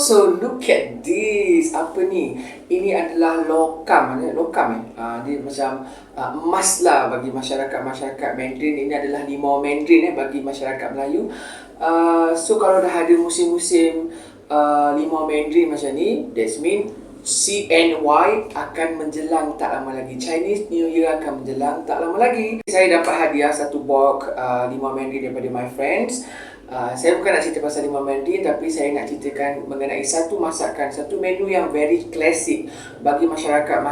So look at this. Apa ni? Ini adalah lokam. Lokam dia macam emas lah bagi masyarakat Mandarin. Ini adalah limau Mandarin bagi masyarakat Melayu. So kalau dah ada musim-musim limau Mandarin macam ni, that's mean CNY akan menjelang tak lama lagi. Chinese New Year akan menjelang tak lama lagi. Saya dapat hadiah satu box limau Mandarin daripada my friends. Saya bukan nak cerita pasal limau Mandarin, tapi saya nak ceritakan mengenai satu masakan, satu menu yang very classic bagi masyarakat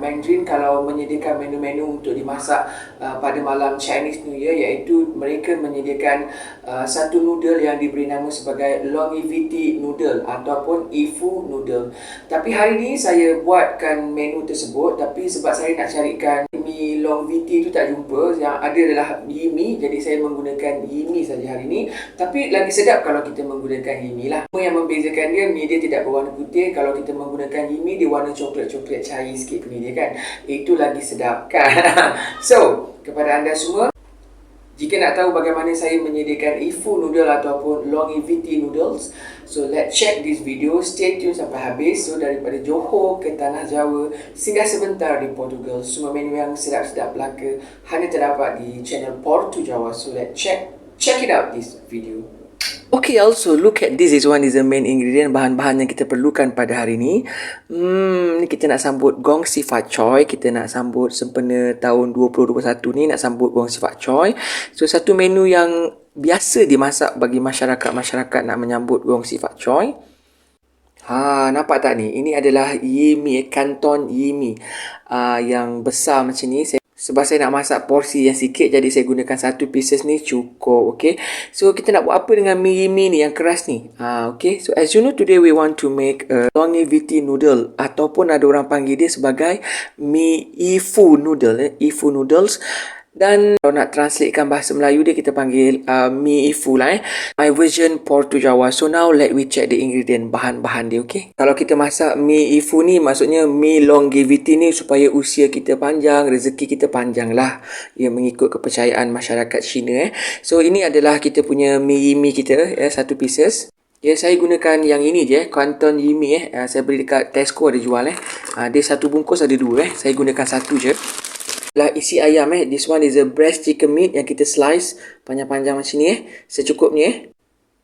Mandarin kalau menyediakan menu-menu untuk dimasak pada malam Chinese New Year, iaitu mereka menyediakan satu noodle yang diberi nama sebagai longevity noodle ataupun ifu noodle. Tapi hari ni saya buatkan menu tersebut, tapi sebab saya nak carikan mi longevity tu tak jumpa, yang ada adalah yimi, jadi saya menggunakan yimi saja hari ni. Tapi lagi sedap kalau kita menggunakan yimi lah. Yang membezakan dia, mi dia tidak berwarna putih. Kalau kita menggunakan yimi, dia warna coklat-coklat cair sikit mi dia kan. Itu lagi sedap kan. So, kepada anda semua, jika nak tahu bagaimana saya menyediakan ifu noodle ataupun longevity noodles, so let's check this video. Stay tune sampai habis. So daripada Johor ke Tanah Jawa, singgah sebentar di Portugal, semua menu yang sedap-sedap belaka hanya terdapat di channel Portu Jawa. So let's check it out this video. Okay, also look at this. This one is the main ingredient, bahan-bahan yang kita perlukan pada hari ni. Ni kita nak sambut Gong Si Fat Choi. Kita nak sambut sempena tahun 2021 ni, nak sambut Gong Si Fat Choi. So satu menu yang biasa dimasak bagi masyarakat nak menyambut Gong Si Fat Choi. Nampak tak ni? Ini adalah yimi, kanton yimi yang besar macam ni. Sebab saya nak masak porsi yang sikit, jadi saya gunakan satu pieces ni cukup. Okay, so kita nak buat apa dengan mi yimi ni yang keras ni? Okay, so as you know, today we want to make a longevity noodle, ataupun ada orang panggil dia sebagai mi ifu noodle, ifu noodles. Dan kalau nak translatekan bahasa Melayu dia, kita panggil mi ifu lah. My version Portu Jawa. So now let we check the ingredient, bahan-bahan dia. Okay, kalau kita masak mi ifu ni, maksudnya mi longevity ni supaya usia kita panjang, rezeki kita panjang lah, ia mengikut kepercayaan masyarakat Cina. So ini adalah kita punya mi yimi kita, satu pieces. Saya gunakan yang ini je, kanton yimi. Saya beli dekat Tesco, ada jual. Dia satu bungkus ada dua. Saya gunakan satu je. Isi ayam. This one is a breast chicken meat yang kita slice panjang-panjang macam ni. Secukupnya.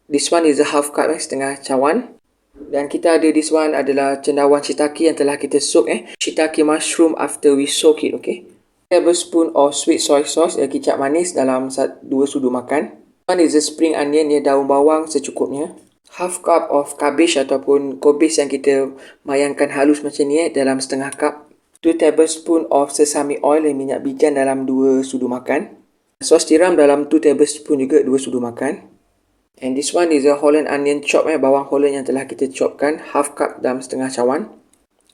This one is a half cup, setengah cawan. Dan kita ada this one adalah cendawan shiitake yang telah kita soak. Shiitake mushroom after we soak it. Okay, tablespoon of sweet soy sauce, kicap manis dalam 2 sudu makan. One is a spring onion, daun bawang secukupnya. Half cup of cabbage ataupun kobis yang kita mayangkan halus macam ni, dalam setengah cup. 2 tablespoon of sesame oil, minyak bijan dalam 2 sudu makan. Sos tiram dalam 2 tablespoon juga, 2 sudu makan. And this one is a Holland onion chop, bawang Holland yang telah kita chopkan, half cup dalam setengah cawan.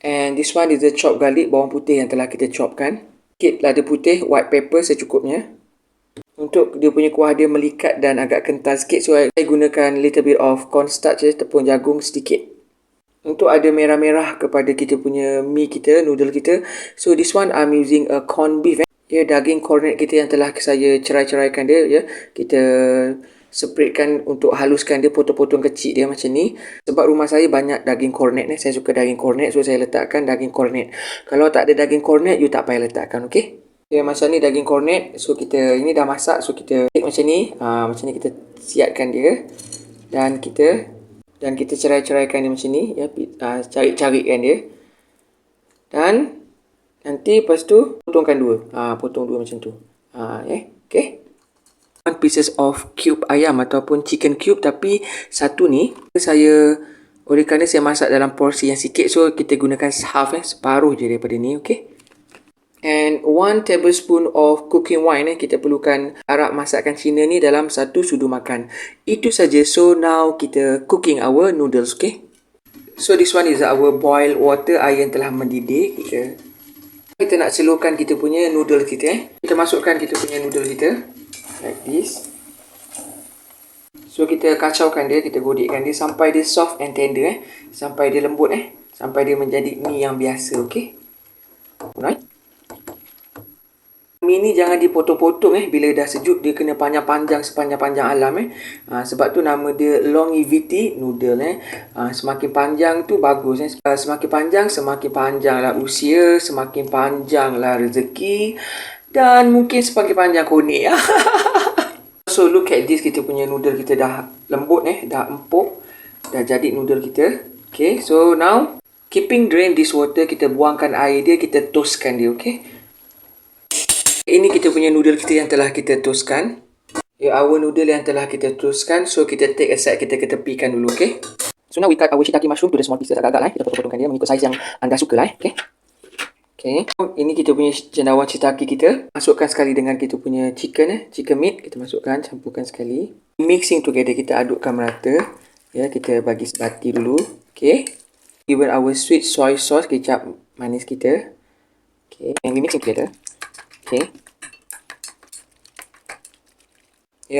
And this one is a chopped garlic, bawang putih yang telah kita chopkan. Sikit lada putih, white pepper secukupnya. Untuk dia punya kuah dia melikat dan agak kental sikit, so saya gunakan little bit of cornstarch, tepung jagung sedikit. Untuk ada merah-merah kepada kita punya mi kita, noodle kita. So this one I'm using a corned beef. Daging cornet kita yang telah saya cerai-ceraikan dia. Kita separatekan untuk haluskan dia, potong-potong kecil dia macam ni. Sebab rumah saya banyak daging cornet. Saya suka daging cornet, so saya letakkan daging cornet. Kalau tak ada daging cornet, you tak payah letakkan. Okay, macam ni daging cornet. So kita, ini dah masak, so kita take macam ni. Macam ni kita siapkan dia. Dan kita cerai-ceraikan dia macam ni, cari-carikan dia. Dan nanti lepas tu potongkan dua. Potong dua macam tu. Okay. One pieces of cube ayam ataupun chicken cube, tapi satu ni saya, oleh kerana saya masak dalam porsi yang sikit, so kita gunakan half, separuh je daripada ni. Okay. And 1 tablespoon of cooking wine. Kita perlukan arak masakan Cina ni dalam 1 sudu makan. Itu saja. So now kita cooking our noodles. Okay, so this one is our boiled water, air yang telah mendidih. Kita nak celurkan kita punya noodle kita. Kita masukkan kita punya noodle kita like this. So kita kacaukan dia, kita godekkan dia sampai dia soft and tender. Sampai dia lembut. Sampai dia menjadi mi yang biasa. Okay, alright. Mi ni jangan dipotong-potong bila dah sejuk, dia kena panjang-panjang sepanjang-panjang alam sebab tu nama dia longevity noodle semakin panjang tu bagus semakin panjanglah usia, semakin panjanglah rezeki, dan mungkin semakin panjang konek. So look at this, kita punya noodle kita dah lembut dah empuk, dah jadi noodle kita. Okay, so now keeping drain this water, kita buangkan air dia, kita toastkan dia. Okay, ini kita punya noodle kita yang telah kita toastkan. Our noodle yang telah kita toastkan. So kita take aside, kita ketepikan dulu. Okay, so now we cut our shiitake mushroom to the small pieces agak-agak kita potong-potongkan dia mengikut saiz yang anda suka Okay. Okay, ini kita punya cendawan shiitake kita. Masukkan sekali dengan kita punya chicken meat. Kita masukkan, campurkan sekali. Mixing together, kita adukkan merata. Kita bagi sebati dulu. Okay, even our sweet soy sauce, kecap manis kita. Okay, and we mixing together. Okay.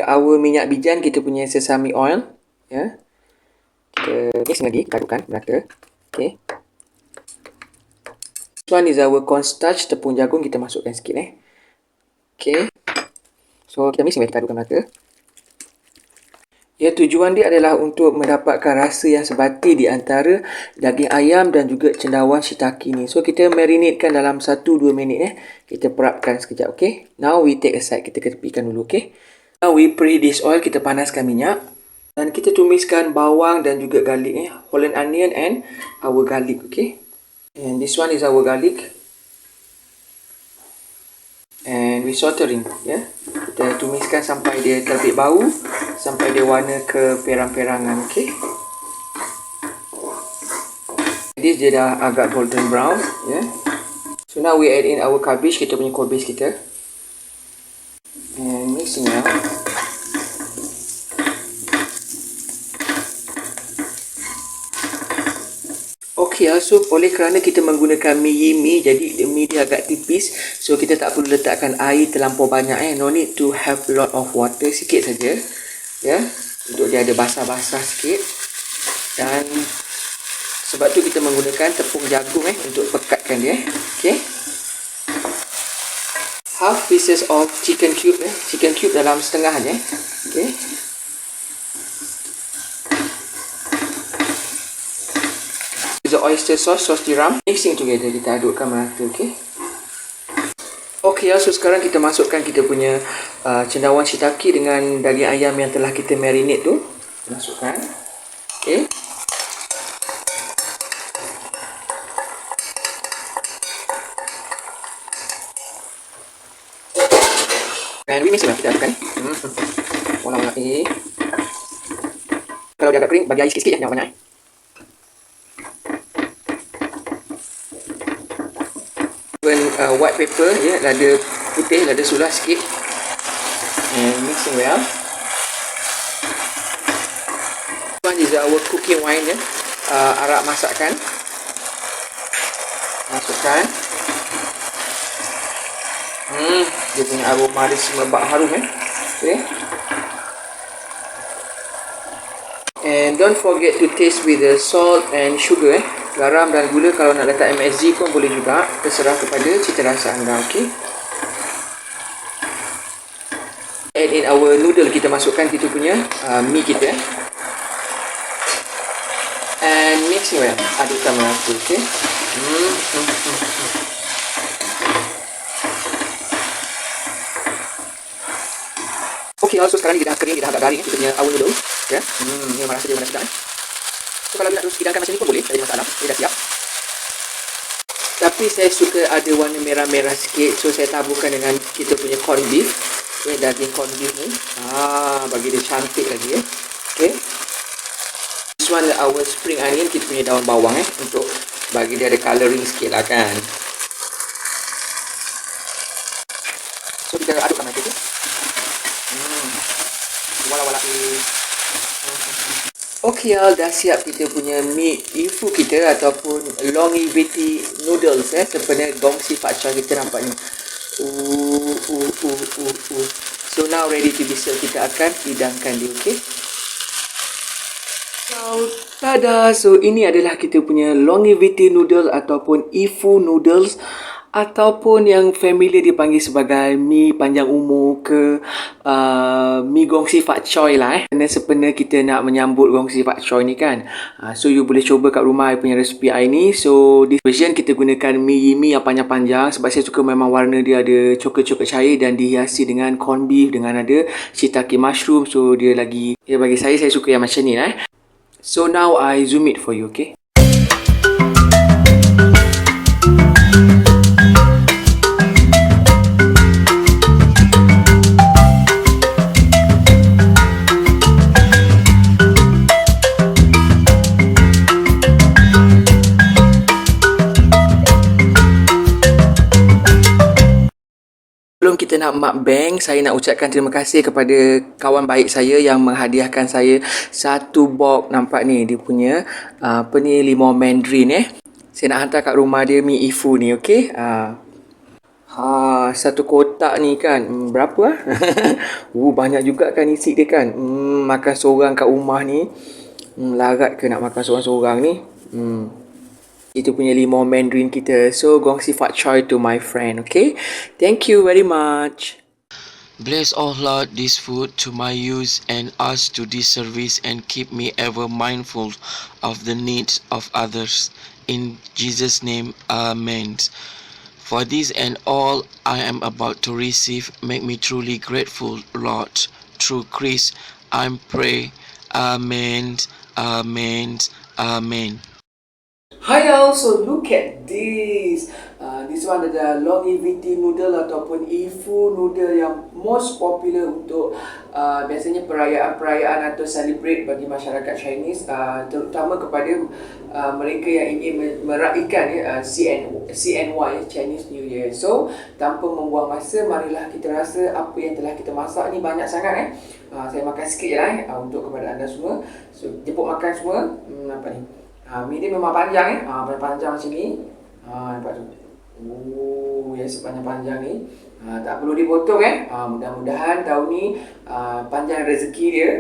Our minyak bijan, kita punya sesame oil. Kita mix lagi, adukkan merata. Okay. This one is our cornstarch, tepung jagung, kita masukkan sikit Okay. So kita mix lagi, kita adukkan merata. Tujuan dia adalah untuk mendapatkan rasa yang sebati di antara daging ayam dan juga cendawan shiitake ni. So kita marinatekan dalam 1-2 minit Kita perapkan sekejap. Okay, now we take aside, kita ketepikan dulu. Okay, now we preheat this oil, kita panaskan minyak dan kita tumiskan bawang dan juga garlic Holland onion and our garlic. Okay, and this one is our garlic and we sautering. Kita tumiskan sampai dia terbit bau, sampai dia warna ke perang-perangan. Okay, this dia dah agak golden brown. So now we add in our cabbage, kita punya cabbage kita, and mixing now. Okay, so oleh kerana kita menggunakan mi, jadi mi dia agak tipis, so kita tak perlu letakkan air terlampau banyak No need to have a lot of water, sikit saja untuk dia ada basah-basah sikit. Dan sebab tu kita menggunakan tepung jagung untuk pekatkan dia. Okay, half pieces of chicken cube dalam setengah je. Okay, the oyster sauce tiram, mixing together, kita adukkan merata. Okay, so sekarang kita masukkan kita punya cendawan shiitake dengan daging ayam yang telah kita marinate tu. Masukkan. Okay, and we mix kita adukkan Warna-warna kalau dia agak kering, bagi air sikit-sikit jangan banyak white pepper lada putih, lada sulah sikit, and mixing well. One is our cooking wine arak masakan. Masukkan. Dia punya aroma dia merebak harum Okay. And don't forget to taste with the salt and sugar garam dan gula. Kalau nak letak MSG pun boleh juga, terserah kepada cita rasa anda. Okay, add in our noodle, kita masukkan kita punya mi kita and mixing well, adukkan merata. Okay. Okay, so sekarang ni dia dah kering, dia dah agak garing kita punya our noodle. Ni memang rasa dia sedap So kalau nak terus hidangkan macam ni pun boleh, tak ada masalah, dia dah siap. Tapi saya suka ada warna merah-merah sikit, so saya taburkan dengan kita punya corn beef. Daging corn beef ni bagi dia cantik lagi Okay, this one our spring onion, kita punya daun bawang untuk bagi dia ada colouring sikit lah kan. So kita adukkan nanti tu. Wala-wala Okay, dah siap kita punya mi ifu kita ataupun longevity noodles sebenarnya gongsi pak choy kita nampak ni. So now ready to be served, kita akan hidangkan dia. Okay, so tada, so ini adalah kita punya longevity noodle ataupun ifu noodles ataupun yang familiar dipanggil sebagai mi panjang umur ke mi gongsi fat choy lah Sebenarnya kita nak menyambut gongsi fat choy ni kan. So you boleh cuba kat rumah I punya resipi I ni. So this version kita gunakan mi yang panjang-panjang sebab saya suka memang warna dia ada coklat-coklat cair dan dihiasi dengan corn beef dengan ada shiitake mushroom. So dia bagi saya suka yang macam ni So now I zoom it for you, okay? Sebelum kita nak mukbang, saya nak ucapkan terima kasih kepada kawan baik saya yang menghadiahkan saya satu box. Nampak ni dia punya limau mandarin Saya nak hantar kat rumah dia mi ifu ni, okey? Satu kotak ni kan berapa banyak juga kan isi dia kan. Makan seorang kat rumah ni. Larat ke nak makan seorang-seorang ni. Itu punya limau mandarin kita. So, gongsi fat choy to my friend, okay? Thank you very much. Bless, O Lord, this food to my use and us to this service and keep me ever mindful of the needs of others. In Jesus' name, Amen. For this and all I am about to receive, make me truly grateful, Lord. Through Christ, I pray. Amen. Amen. Amen. Hi all, so look at this. This one adalah longevity noodle ataupun ifu noodle yang most popular untuk biasanya perayaan-perayaan atau celebrate bagi masyarakat Chinese, terutama kepada mereka yang ingin meraihkan CNY, Chinese New Year. So, tanpa membuang masa, marilah kita rasa apa yang telah kita masak ni banyak sangat Saya makan sikit je untuk kepada anda semua. So, jemput makan semua. Apa ni? Mi dia memang panjang panjang macam ni. Nampak tu. Sepanjang-panjang ni. Tak perlu dipotong mudah-mudahan tahun ni panjang rezeki dia.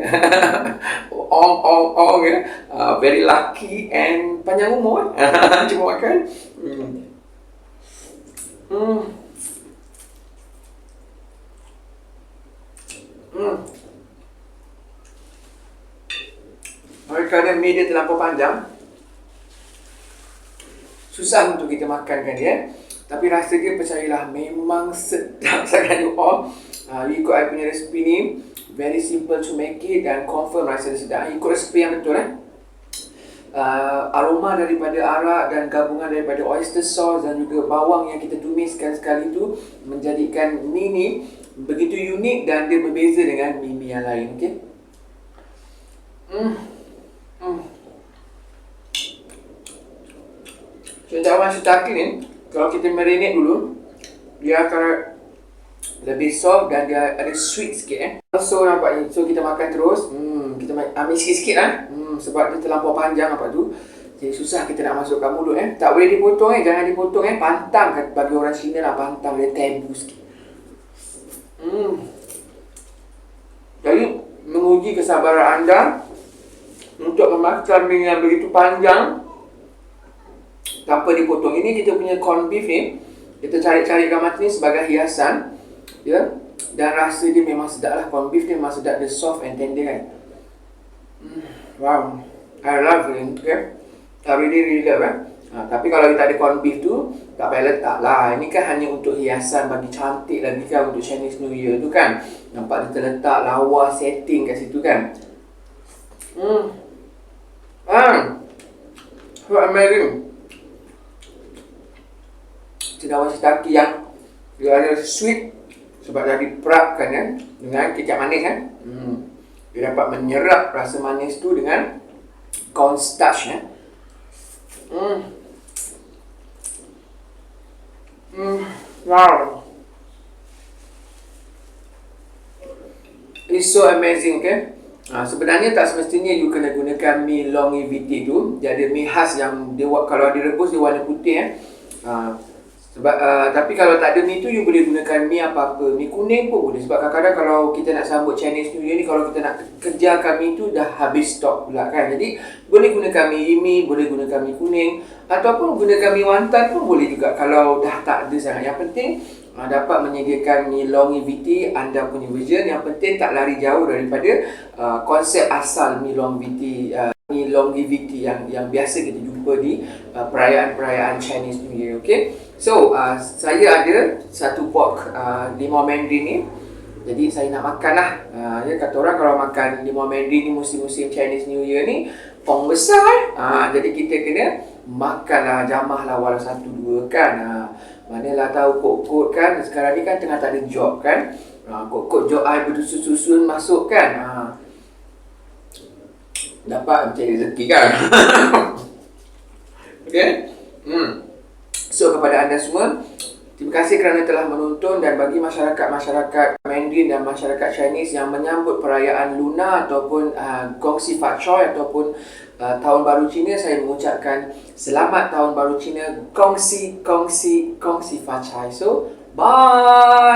Very lucky and panjang umur. Cuma makan. Kerana mi dia terlampau panjang, susah untuk kita makankan dia. Tapi rasa dia, percayalah, memang sedap sangat you all. Ikut I punya resipi ni, very simple to make it dan confirm rasa dia sedap. Ikut resipi yang betul aroma daripada arak dan gabungan daripada oyster sauce dan juga bawang yang kita tumiskan sekali tu menjadikan mi ni begitu unik dan dia berbeza dengan mi yang lain, okey? Cendawan shiitake ni, kalau kita marinate dulu, dia akan lebih soft dan dia ada sweet sikit So nampak ni, so kita makan terus. Kita ambil sikit-sikit sebab dia terlampau panjang tu. Jadi susah kita nak masukkan mulut Tak boleh dipotong jangan dipotong pantang bagi orang Cina lah, pantang dia tabu sikit. Jadi menguji kesabaran anda untuk memakan mi yang begitu panjang tanpa dipotong. Ini kita punya corn beef ni, kita cari-carikan macam ni sebagai hiasan, dan rasa dia memang sedap lah. Corn beef ni memang sedap, dia soft and tender Wow, I love it, okay? I really love tapi kalau kita ada corn beef tu, tak payah letak lah. Ini kan hanya untuk hiasan, bagi cantik lagi kan untuk Chinese New Year tu kan. Nampak dia terletak lawa setting kat situ kan. So amazing. Cendawan shiitake yang dia ada sweet sebab dah diperapkan dengan kecap manis Dia dapat menyerap rasa manis tu dengan cornstarch Wow, it's so amazing, okay? Sebenarnya tak semestinya you kena gunakan mi longevity tu. Dia ada mi khas yang dia kalau direbus dia warna putih Sebab tapi kalau tak ada mi tu, you boleh gunakan mi apa-apa. Mi kuning pun boleh. Sebab kadang-kadang kalau kita nak sambut Chinese New Year ni, kalau kita nak kejarkan mi tu dah habis stok pula kan. Jadi boleh gunakan mi, boleh gunakan mi kuning, ataupun gunakan mi wantan pun boleh juga kalau dah tak ada sangat. Yang penting dapat menyediakan mi longevity anda punya version. Yang penting tak lari jauh daripada konsep asal mi longevity yang biasa kita jumpa di perayaan-perayaan Chinese New Year. Okay, so saya ada satu pork limau mandarin ni. Jadi saya nak makan lah. Ya, kata orang kalau makan limau mandarin ni musim-musim Chinese New Year ni pong besar. Jadi kita kena makan lah, jamah lah walau satu dua kan. Manalah tahu kot-kot kan, sekarang ni kan tengah tak ada job kan. Kot-kot job I bersusun-susun masuk kan. Dapat mencari rezeki kan. Okay. So kepada anda semua, terima kasih kerana telah menonton. Dan bagi masyarakat Mandarin dan masyarakat Chinese yang menyambut perayaan Lunar ataupun Gong Xi Fa Choi ataupun Tahun Baru Cina, saya mengucapkan Selamat Tahun Baru Cina, Gong Xi Fa Chai. So, bye!